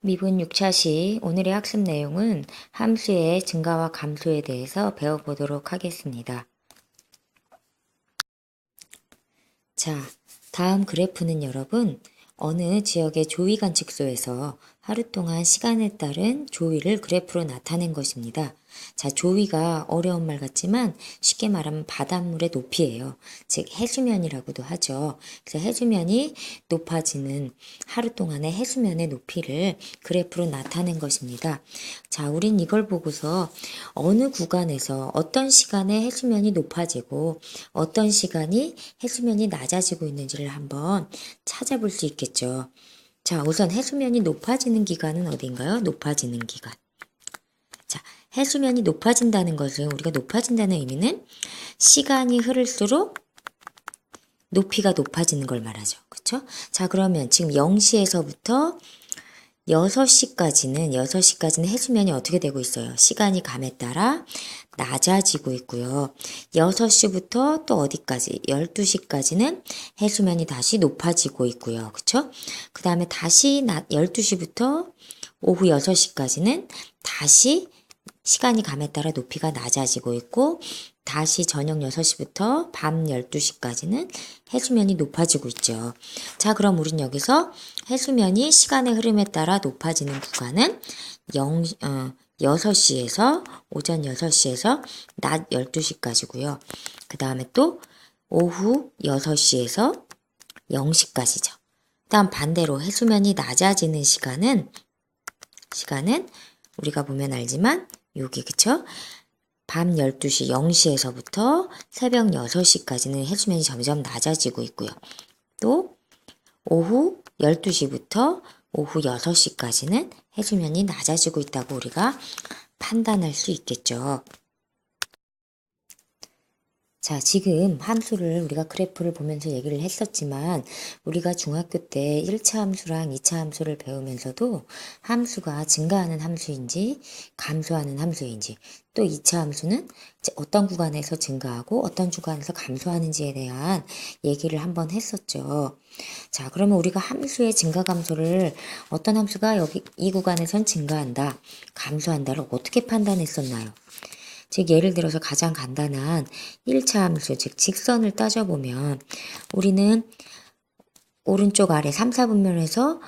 미분 6차시 오늘의 학습 내용은 함수의 증가와 감소에 대해서 배워보도록 하겠습니다. 자, 다음 그래프는 여러분 어느 지역의 조위 관측소에서 하루 동안 시간에 따른 조위를 그래프로 나타낸 것입니다. 자, 조위가 어려운 말 같지만 쉽게 말하면 바닷물의 높이예요. 즉 해수면이라고도 하죠. 그래서 해수면이 높아지는 하루 동안의 해수면의 높이를 그래프로 나타낸 것입니다. 자, 우린 이걸 보고서 어느 구간에서 어떤 시간에 해수면이 높아지고 어떤 시간이 해수면이 낮아지고 있는지를 한번 찾아볼 수 있겠죠. 자, 우선 해수면이 높아지는 기간은 어딘가요? 높아지는 기간. 자, 해수면이 높아진다는 것은 우리가 높아진다는 의미는 시간이 흐를수록 높이가 높아지는 걸 말하죠. 그렇죠? 자, 그러면 지금 0시에서부터 6시까지는 해수면이 어떻게 되고 있어요? 시간이 감에 따라 낮아지고 있고요. 6시부터 또 어디까지? 12시까지는 해수면이 다시 높아지고 있고요. 그쵸? 그 다음에 다시 12시부터 오후 6시까지는 다시 시간이 감에 따라 높이가 낮아지고 있고 다시 저녁 6시부터 밤 12시까지는 해수면이 높아지고 있죠. 자, 그럼 우린 여기서 해수면이 시간의 흐름에 따라 높아지는 구간은 6시에서 오전 6시에서 낮 12시까지고요. 그 다음에 또 오후 6시에서 0시까지죠. 다음 반대로 해수면이 낮아지는 시간은 우리가 보면 알지만 여기 그쵸? 밤 12시 0시에서부터 새벽 6시까지는 해수면이 점점 낮아지고 있고요. 또 오후 12시부터 오후 6시까지는 해수면이 낮아지고 있다고 우리가 판단할 수 있겠죠. 자, 지금 함수를 우리가 그래프를 보면서 얘기를 했었지만 우리가 중학교 때 1차 함수랑 2차 함수를 배우면서도 함수가 증가하는 함수인지 감소하는 함수인지 또 2차 함수는 어떤 구간에서 증가하고 어떤 구간에서 감소하는지에 대한 얘기를 한번 했었죠. 자, 그러면 우리가 함수의 증가 감소를 어떤 함수가 여기 이 구간에선 증가한다, 감소한다를 어떻게 판단했었나요? 즉 예를 들어서 가장 간단한 1차 함수, 즉 직선을 따져보면 우리는 오른쪽 아래 3, 4분면에서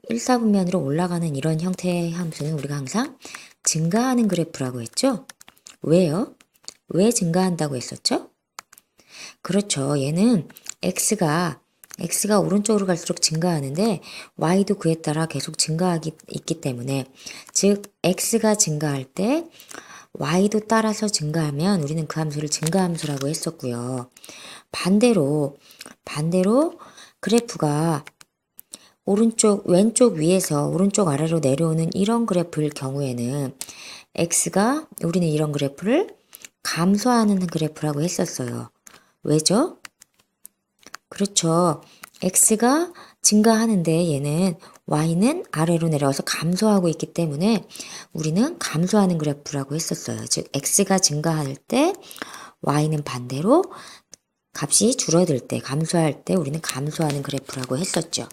1, 4분면으로 올라가는 이런 형태의 함수는 우리가 항상 증가하는 그래프라고 했죠? 왜요? 왜 증가한다고 했었죠? 그렇죠. 얘는 x가 오른쪽으로 갈수록 증가하는데 y도 그에 따라 계속 증가하기 있기 때문에 즉 x가 증가할 때 y도 따라서 증가하면 우리는 그 함수를 증가함수라고 했었고요. 반대로 그래프가 왼쪽 위에서 오른쪽 아래로 내려오는 이런 그래프일 경우에는 우리는 이런 그래프를 감소하는 그래프라고 했었어요. 왜죠? 그렇죠. x가 증가하는데 얘는 y는 아래로 내려와서 감소하고 있기 때문에 우리는 감소하는 그래프라고 했었어요. 즉 x가 증가할 때 y는 반대로 값이 줄어들 때, 감소할 때 우리는 감소하는 그래프라고 했었죠.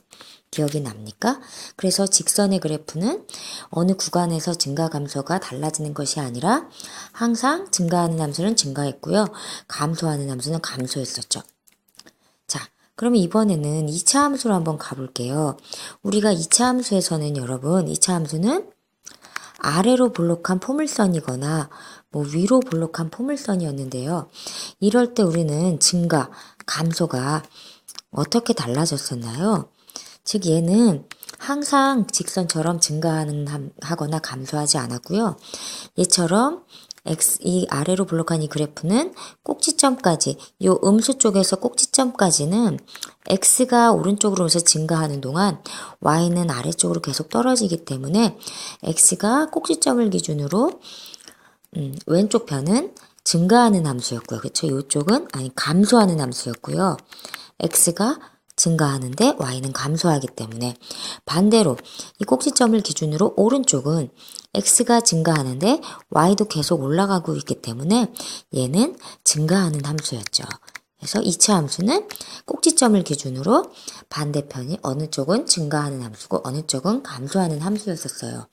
기억이 납니까? 그래서 직선의 그래프는 어느 구간에서 증가 감소가 달라지는 것이 아니라 항상 증가하는 함수는 증가했고요. 감소하는 함수는 감소했었죠. 자, 그러면 이번에는 2차 함수로 한번 가볼게요. 우리가 2차 함수에서는 여러분, 2차 함수는 아래로 볼록한 포물선이거나 위로 볼록한 포물선이었는데요. 이럴 때 우리는 증가, 감소가 어떻게 달라졌었나요? 즉 얘는 항상 직선처럼 하거나 감소하지 않았고요. 얘처럼 이 아래로 볼록한 이 그래프는 꼭지점까지, 요 음수 쪽에서 꼭지점까지는 x가 오른쪽으로 오면서 증가하는 동안 y는 아래쪽으로 계속 떨어지기 때문에 x가 꼭지점을 기준으로 왼쪽 편은 증가하는 함수였고요. 그렇죠? 이쪽은 감소하는 함수였고요. x가 증가하는데 y는 감소하기 때문에 반대로 이 꼭지점을 기준으로 오른쪽은 x가 증가하는데 y도 계속 올라가고 있기 때문에 얘는 증가하는 함수였죠. 그래서 2차 함수는 꼭지점을 기준으로 반대편이 어느 쪽은 증가하는 함수고 어느 쪽은 감소하는 함수였었어요.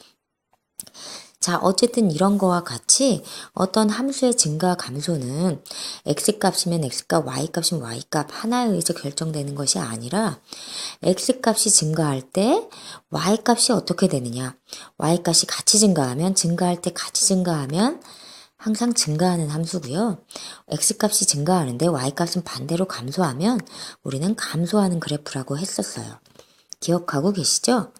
자, 어쨌든 이런 거와 같이 어떤 함수의 증가 감소는 x값이면 x값, y값이면 y값 하나에 의해서 결정되는 것이 아니라 x값이 증가할 때 y값이 어떻게 되느냐. y값이 같이 증가하면 증가할 때 같이 증가하면 항상 증가하는 함수고요. x값이 증가하는데 y값은 반대로 감소하면 우리는 감소하는 그래프라고 했었어요. 기억하고 계시죠?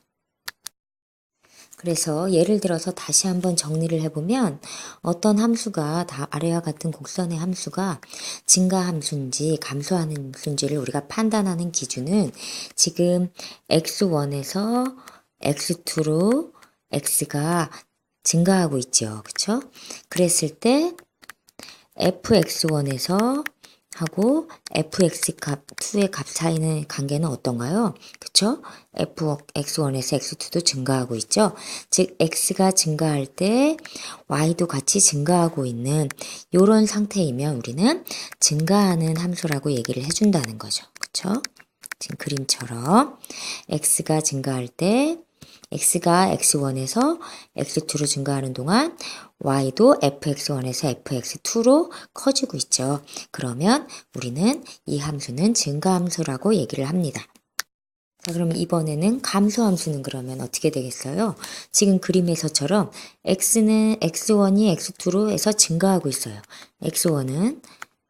그래서 예를 들어서 다시 한번 정리를 해보면 어떤 함수가 다 아래와 같은 곡선의 함수가 증가 함수인지 감소하는 함수인지를 우리가 판단하는 기준은 지금 x1에서 x2로 x가 증가하고 있죠. 그쵸? 그랬을 때 fx1에서 하고 fx 값 2의 값 사이의 관계는 어떤가요? 그쵸? fx1에서 x2도 증가하고 있죠. 즉 x가 증가할 때 y도 같이 증가하고 있는 이런 상태이면 우리는 증가하는 함수라고 얘기를 해준다는 거죠. 그쵸? 지금 그림처럼 x가 증가할 때 x가 x1에서 x2로 증가하는 동안 y도 fx1에서 fx2로 커지고 있죠. 그러면 우리는 이 함수는 증가함수라고 얘기를 합니다. 자, 그러면 이번에는 감소함수는 그러면 어떻게 되겠어요? 지금 그림에서처럼 x는 x1이 x2로 해서 증가하고 있어요. x1은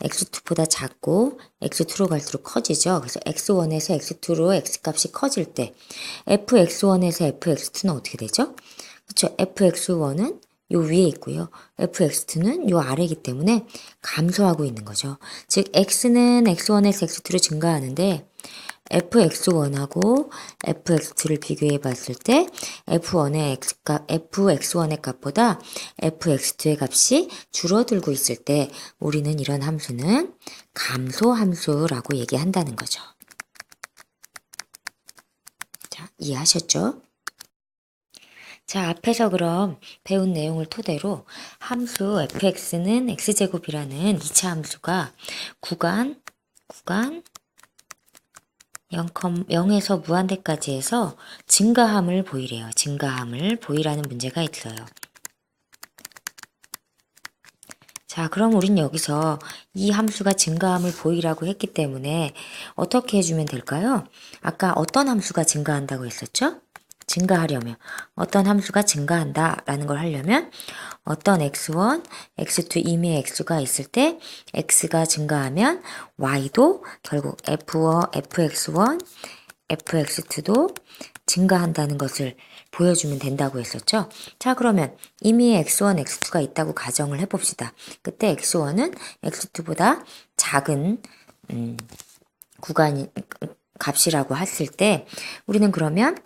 x2보다 작고 x2로 갈수록 커지죠. 그래서 x1에서 x2로 x값이 커질 때 fx1에서 fx2는 어떻게 되죠? 그렇죠. fx1은 요 위에 있고요. fx2는 요 아래이기 때문에 감소하고 있는 거죠. 즉 x는 x1에서 x2로 증가하는데 fx1하고 fx2를 비교해 봤을 때 f1의 x값, fx1의 값보다 fx2의 값이 줄어들고 있을 때 우리는 이런 함수는 감소함수라고 얘기한다는 거죠. 자, 이해하셨죠? 자, 앞에서 그럼 배운 내용을 토대로 함수 fx는 x제곱이라는 2차 함수가 구간 0에서 무한대까지 해서 증가함을 보이래요. 증가함을 보이라는 문제가 있어요. 자, 그럼 우린 여기서 이 함수가 증가함을 보이라고 했기 때문에 어떻게 해주면 될까요? 아까 어떤 함수가 증가한다고 했었죠? 증가하려면 어떤 함수가 증가한다라는 걸 하려면 어떤 x1, x2 이미 x가 있을 때 x가 증가하면 y도 결국 fx1, fx2도 증가한다는 것을 보여주면 된다고 했었죠. 자, 그러면 이미 x1, x2가 있다고 가정을 해봅시다. 그때 x1은 x2보다 작은 구간 값이라고 했을 때 우리는 그러면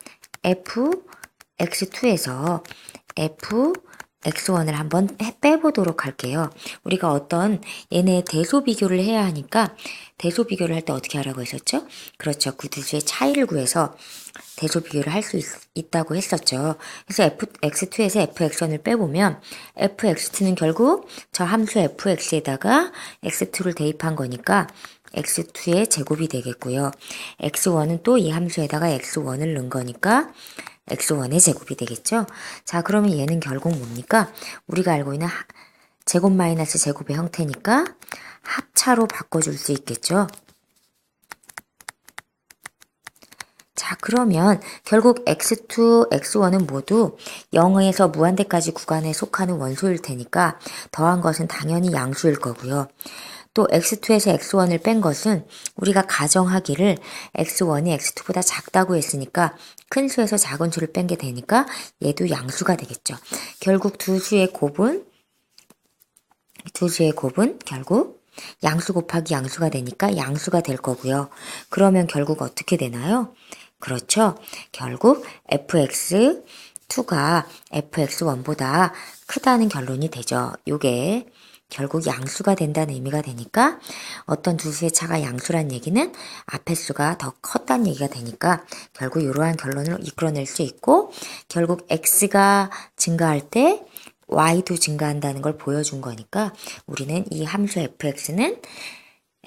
fx2에서 fx1을 한번 빼보도록 할게요. 우리가 어떤 얘네 대소 비교를 해야 하니까 대소 비교를 할 때 어떻게 하라고 했었죠? 그렇죠. 구두수의 차이를 구해서 대소 비교를 할 수 있다고 했었죠. 그래서 fx2에서 fx1을 빼보면 fx2는 결국 저 함수 fx에다가 x2를 대입한 거니까 x2의 제곱이 되겠고요. x1은 또 이 함수에다가 x1을 넣은 거니까 x1의 제곱이 되겠죠. 자, 그러면 얘는 결국 뭡니까? 우리가 알고 있는 제곱 마이너스 제곱의 형태니까 합차로 바꿔줄 수 있겠죠. 자, 그러면 결국 x2, x1은 모두 0에서 무한대까지 구간에 속하는 원소일 테니까 더한 것은 당연히 양수일 거고요. 또 x2에서 x1을 뺀 것은 우리가 가정하기를 x1이 x2보다 작다고 했으니까 큰 수에서 작은 수를 뺀 게 되니까 얘도 양수가 되겠죠. 결국 두 수의 곱은 결국 양수 곱하기 양수가 되니까 양수가 될 거고요. 그러면 결국 어떻게 되나요? 그렇죠. 결국 fx2가 fx1보다 크다는 결론이 되죠. 요게 결국 양수가 된다는 의미가 되니까 어떤 두 수의 차가 양수란 얘기는 앞의 수가 더 컸다는 얘기가 되니까 결국 이러한 결론을 이끌어낼 수 있고 결국 x가 증가할 때 y도 증가한다는 걸 보여준 거니까 우리는 이 함수 fx는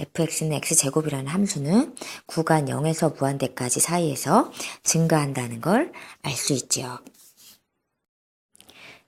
fx는 x제곱이라는 함수는 구간 0에서 무한대까지 사이에서 증가한다는 걸 알 수 있지요.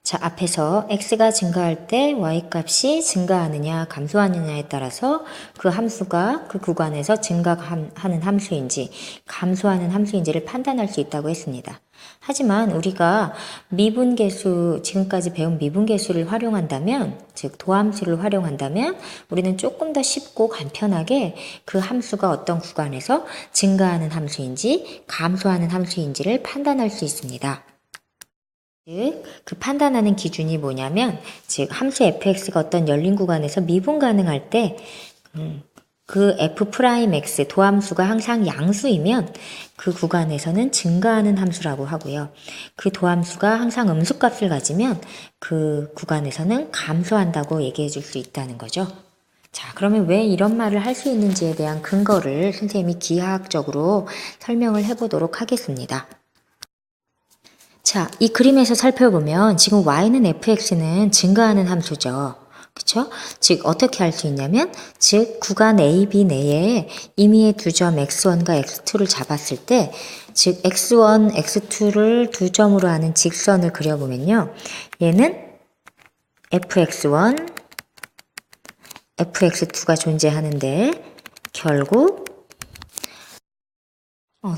자, 앞에서 x가 증가할 때 y값이 증가하느냐 감소하느냐에 따라서 그 함수가 그 구간에서 증가하는 함수인지 감소하는 함수인지를 판단할 수 있다고 했습니다. 하지만 우리가 미분계수, 지금까지 배운 미분계수를 활용한다면, 즉 도함수를 활용한다면 우리는 조금 더 쉽고 간편하게 그 함수가 어떤 구간에서 증가하는 함수인지 감소하는 함수인지를 판단할 수 있습니다. 즉, 그 판단하는 기준이 뭐냐면, 즉, 함수 fx가 어떤 열린 구간에서 미분 가능할 때, 그 f'x 도함수가 항상 양수이면 그 구간에서는 증가하는 함수라고 하고요. 그 도함수가 항상 음수값을 가지면 그 구간에서는 감소한다고 얘기해 줄 수 있다는 거죠. 자, 그러면 왜 이런 말을 할 수 있는지에 대한 근거를 선생님이 기하학적으로 설명을 해보도록 하겠습니다. 자, 이 그림에서 살펴보면 지금 y는 fx는 증가하는 함수죠. 그쵸? 즉 어떻게 할 수 있냐면 즉 구간 a, b 내에 임의의 두 점 x1과 x2를 잡았을 때 즉 x1, x2를 두 점으로 하는 직선을 그려보면요. 얘는 fx1, fx2가 존재하는데 결국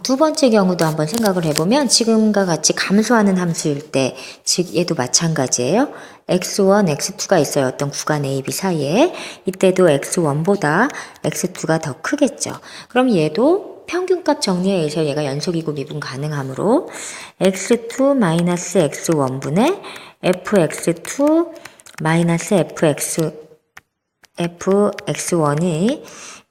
두 번째 경우도 한번 생각을 해보면 지금과 같이 감소하는 함수일 때, 즉 얘도 마찬가지예요. x1, x2가 있어요. 어떤 구간 a, b 사이에. 이때도 x1보다 x2가 더 크겠죠. 그럼 얘도 평균값 정리에 의해서 얘가 연속이고 미분 가능하므로 x2 x1분의 fx2 fx1이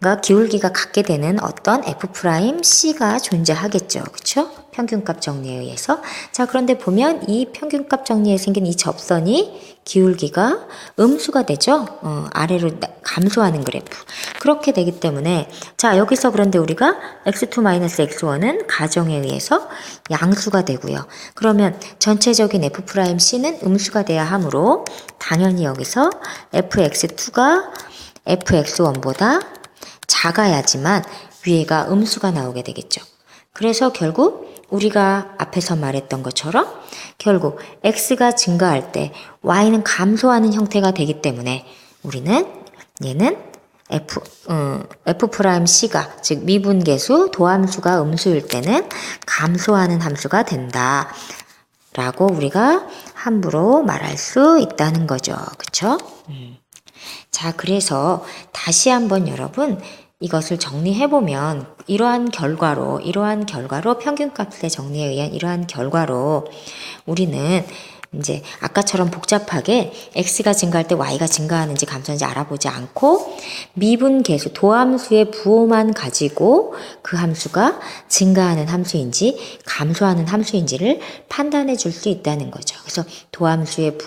가 기울기가 같게 되는 어떤 f'C가 존재하겠죠. 그쵸? 평균값 정리에 의해서. 자, 그런데 보면 이 평균값 정리에 생긴 이 접선이 기울기가 음수가 되죠. 아래로 감소하는 그래프. 그렇게 되기 때문에 자, 여기서 그런데 우리가 x2 x1은 가정에 의해서 양수가 되고요. 그러면 전체적인 f'C는 음수가 돼야 하므로 당연히 여기서 fx2가 fx1보다 작아야지만 위에가 음수가 나오게 되겠죠. 그래서 결국 우리가 앞에서 말했던 것처럼 결국 x가 증가할 때 y는 감소하는 형태가 되기 때문에 우리는 얘는 f'C가 즉 미분계수 도함수가 음수일 때는 감소하는 함수가 된다 라고 우리가 함부로 말할 수 있다는 거죠. 그쵸? 자, 그래서 다시 한번 여러분 이것을 정리해보면 이러한 결과로 평균값의 정리에 의한 이러한 결과로 우리는 이제 아까처럼 복잡하게 x가 증가할 때 y가 증가하는지 감소하는지 알아보지 않고 미분계수 도함수의 부호만 가지고 그 함수가 증가하는 함수인지 감소하는 함수인지를 판단해 줄 수 있다는 거죠. 그래서 도함수의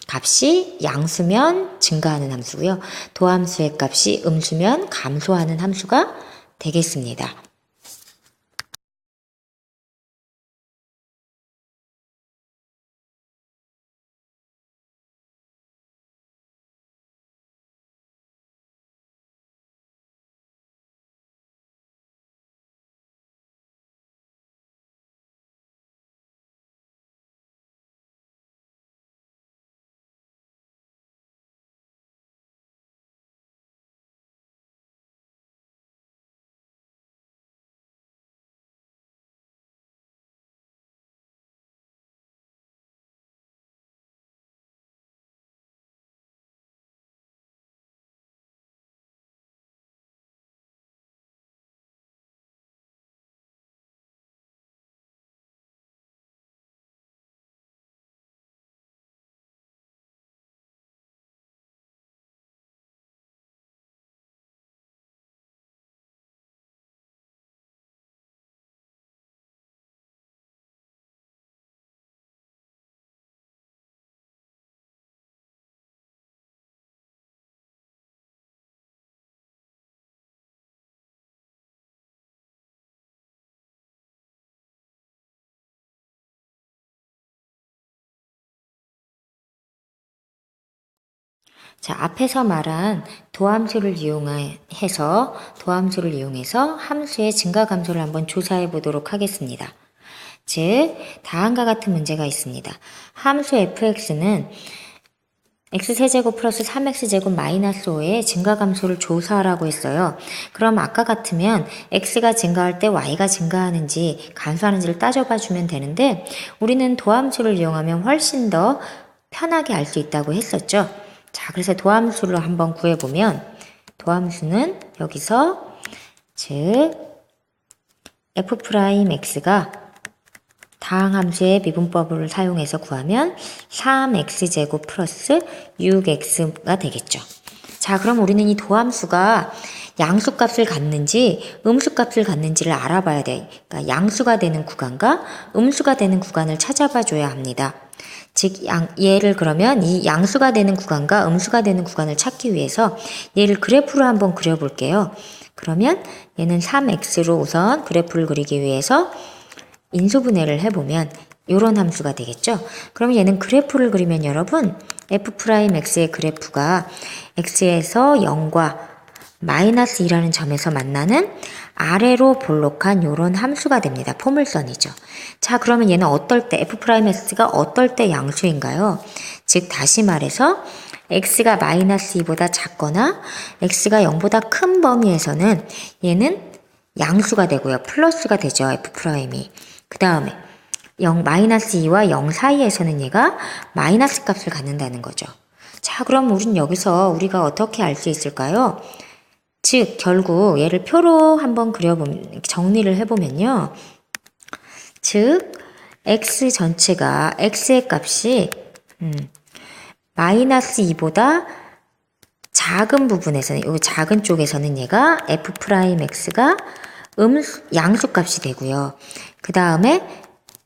값이 양수면 증가하는 함수고요. 도함수의 값이 음수면 감소하는 함수가 되겠습니다. 자, 앞에서 말한 도함수를 이용해서 함수의 증가 감소를 한번 조사해 보도록 하겠습니다. 즉, 다음과 같은 문제가 있습니다. 함수 fx는 x세제곱 플러스 3x제곱 마이너스 5의 증가 감소를 조사하라고 했어요. 그럼 아까 같으면 x가 증가할 때 y가 증가하는지 감소하는지를 따져봐 주면 되는데 우리는 도함수를 이용하면 훨씬 더 편하게 알 수 있다고 했었죠. 자, 그래서 도함수를 한번 구해보면 도함수는 여기서 즉 f'x가 다항함수의 미분법을 사용해서 구하면 3x제곱 플러스 6x가 되겠죠. 자, 그럼 우리는 이 도함수가 양수값을 갖는지 음수값을 갖는지를 알아봐야 돼. 그러니까 양수가 되는 구간과 음수가 되는 구간을 찾아봐 줘야 합니다. 즉, 얘를 그러면 이 양수가 되는 구간과 음수가 되는 구간을 찾기 위해서 얘를 그래프로 한번 그려볼게요. 그러면 얘는 3x로 우선 그래프를 그리기 위해서 인수분해를 해보면 이런 함수가 되겠죠. 그럼 얘는 그래프를 그리면 여러분 f'x의 그래프가 x에서 0과 마이너스 2라는 점에서 만나는 아래로 볼록한 이런 함수가 됩니다. 포물선이죠. 자, 그러면 얘는 어떨 때 f'x가 어떨 때 양수인가요? 즉 다시 말해서 x가 마이너스 2보다 작거나 x가 0보다 큰 범위에서는 얘는 양수가 되고요. 플러스가 되죠. f'이. 그 다음에 마이너스 2와 0 사이에서는 얘가 마이너스 값을 갖는다는 거죠. 자, 그럼 우린 여기서 우리가 어떻게 알 수 있을까요? 즉, 결국 얘를 표로 한번 정리를 해보면요. 즉, x 전체가 x의 값이 마이너스 2보다 작은 부분에서는, 이 작은 쪽에서는 얘가 f'x가 양수값이 되고요. 그 다음에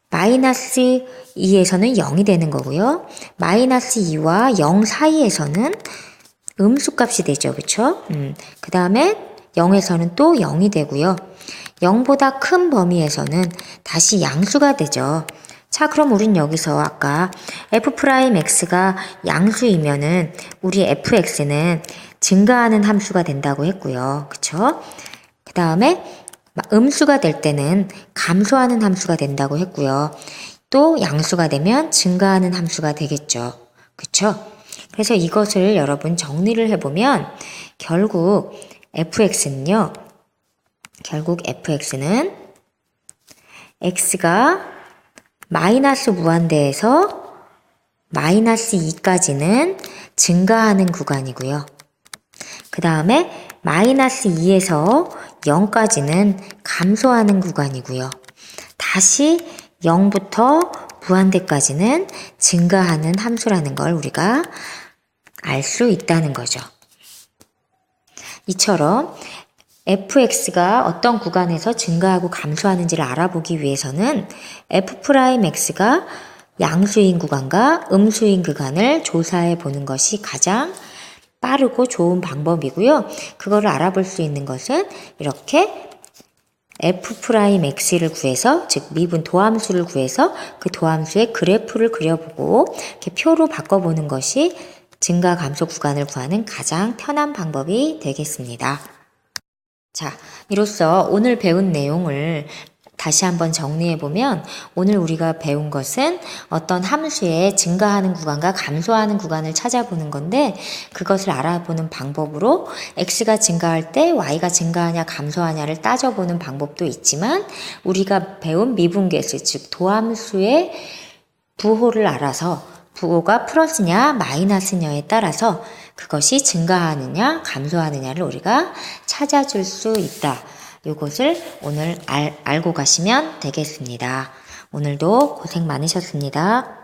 마이너스 2에서는 0이 되는 거고요. 마이너스 2와 0 사이에서는 음수값이 되죠. 그쵸? 그 다음에 0에서는 또 0이 되고요. 0보다 큰 범위에서는 다시 양수가 되죠. 자, 그럼 우린 여기서 아까 f'x가 양수이면은 우리 fx는 증가하는 함수가 된다고 했고요. 그쵸? 그 다음에 음수가 될 때는 감소하는 함수가 된다고 했고요. 또 양수가 되면 증가하는 함수가 되겠죠. 그쵸? 그래서 이것을 여러분 정리를 해보면 결국 fx는 x가 마이너스 무한대에서 마이너스 2까지는 증가하는 구간이고요. 그 다음에 마이너스 2에서 0까지는 감소하는 구간이고요. 다시 0부터 무한대까지는 증가하는 함수라는 걸 우리가 알 수 있다는 거죠. 이처럼 fx가 어떤 구간에서 증가하고 감소하는지를 알아보기 위해서는 f'x가 양수인 구간과 음수인 구간을 조사해 보는 것이 가장 빠르고 좋은 방법이고요. 그거를 알아볼 수 있는 것은 이렇게 f'x를 구해서, 즉 미분 도함수를 구해서 그 도함수의 그래프를 그려보고 이렇게 표로 바꿔보는 것이 증가 감소 구간을 구하는 가장 편한 방법이 되겠습니다. 자, 이로써 오늘 배운 내용을 다시 한번 정리해보면 오늘 우리가 배운 것은 어떤 함수의 증가하는 구간과 감소하는 구간을 찾아보는 건데 그것을 알아보는 방법으로 x가 증가할 때 y가 증가하냐 감소하냐를 따져보는 방법도 있지만 우리가 배운 미분계수, 즉 도함수의 부호를 알아서 부호가 플러스냐 마이너스냐에 따라서 그것이 증가하느냐 감소하느냐를 우리가 찾아줄 수 있다. 이것을 오늘 알고 가시면 되겠습니다. 오늘도 고생 많으셨습니다.